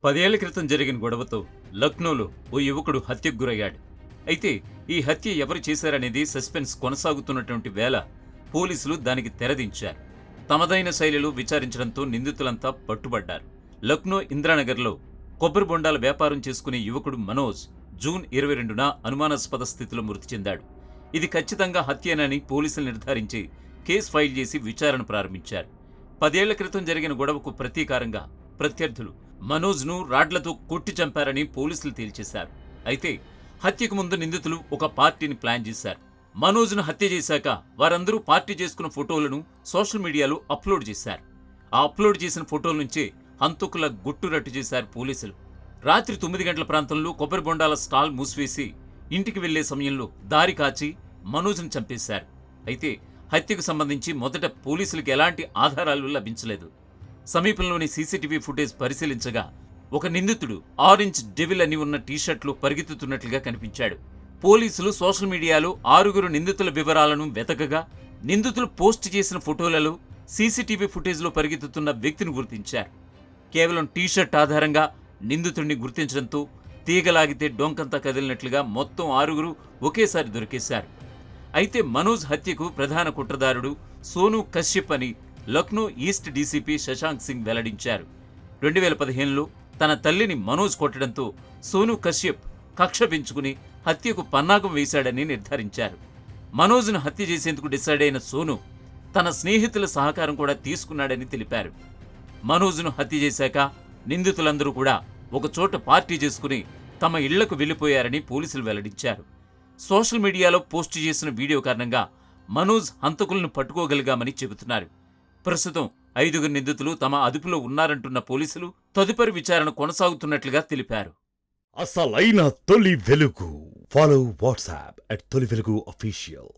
10 ఏళ్ల క్రితం జరిగిన గొడవతో లక్నోలో ఓ యువకుడు హత్యకు గురయ్యాడు. అయితే ఈ హత్య ఎవరు చేశారనేది సస్పెన్స్ కొనసాగుతున్నటువంటి వేళ పోలీసులు దానికి తెరదించారు. తమదైన శైలిలో విచారించడంతో నిందితులంతా పట్టుబడ్డారు. లక్నో ఇంద్రానగర్లో కొబ్బరి బొండాల వ్యాపారం చేసుకునే యువకుడు మనోజ్ జూన్ 22న అనుమానాస్పద స్థితిలో మృతి చెందాడు. ఇది ఖచ్చితంగా హత్యేనని పోలీసులు నిర్ధారించి కేసు ఫైల్ చేసి విచారణ ప్రారంభించారు. 10 ఏళ్ల క్రితం జరిగిన గొడవకు ప్రతీకారంగా ప్రత్యర్థులు మనోజ్ను రాడ్లతో కొట్టి చంపారని పోలీసులు తేల్చేశారు. అయితే హత్యకు ముందు నిందితులు ఒక పార్టీని ప్లాన్ చేశారు. మనోజ్ను హత్య చేశాక వారందరూ పార్టీ చేసుకున్న ఫోటోలను సోషల్ మీడియాలో అప్లోడ్ చేశారు. ఆ అప్లోడ్ చేసిన ఫోటోల నుంచే హంతకుల గుట్టు రట్టు చేశారు పోలీసులు. రాత్రి 9 గంటల ప్రాంతంలో కొబ్బరి బొండాల స్టాల్ మూసివేసి ఇంటికి వెళ్లే సమయంలో దారి కాచి మనోజ్ను చంపేశారు. అయితే హత్యకు సంబంధించి మొదట పోలీసులకు ఎలాంటి ఆధారాలు లభించలేదు. సమీపంలోని సీసీటీవీ ఫుటేజ్ పరిశీలించగా ఒక నిందితుడు ఆరెంజ్ డెవిల్ అని ఉన్న టీషర్ట్లో పరిగెత్తుతున్నట్లుగా కనిపించాడు. పోలీసులు సోషల్ మీడియాలో 6 నిందితుల వివరాలను వెతకగా నిందితులు పోస్ట్ చేసిన ఫోటోలలో సీసీటీవీ ఫుటేజ్లో పరిగెత్తుతున్న వ్యక్తిని గుర్తించారు. కేవలం టీషర్ట్ ఆధారంగా నిందితుడిని గుర్తించడంతో తీగలాగితే డొంకంతా కదిలినట్లుగా మొత్తం 6 ఒకేసారి దొరికేశారు. అయితే మనోజ్ హత్యకు ప్రధాన కుట్రదారుడు సోనూ కశ్యప్ అని లక్నో ఈస్ట్ డీసీపీ శశాంక్ సింగ్ వెల్లడించారు. 2015లో తన తల్లిని మనోజ్ కొట్టడంతో సోనూ కశ్యప్ కక్ష పెంచుకుని హత్యకు పన్నాగం వేశాడని నిర్ధారించారు. మనోజ్ను హత్య చేసేందుకు డిసైడ్ అయిన సోనూ తన స్నేహితుల సహకారం కూడా తీసుకున్నాడని తెలిపారు. మనోజ్ను హత్య చేశాక నిందితులందరూ కూడా ఒకచోట పార్టీ చేసుకుని తమ ఇళ్లకు వెళ్లిపోయారని పోలీసులు వెల్లడించారు. సోషల్ మీడియాలో పోస్టు చేసిన వీడియో కారణంగా మనోజ్ హంతకులను పట్టుకోగలిగామని చెబుతున్నారు. ప్రస్తుతం 5 నిందితులు తమ అదుపులో ఉన్నారంటున్న పోలీసులు తదుపరి విచారణ కొనసాగుతున్నట్లుగా తెలిపారు. అసలైన తొలి వెలుగు. ఫాలో వాట్సాప్ @తొలి వెలుగు అఫీషియల్.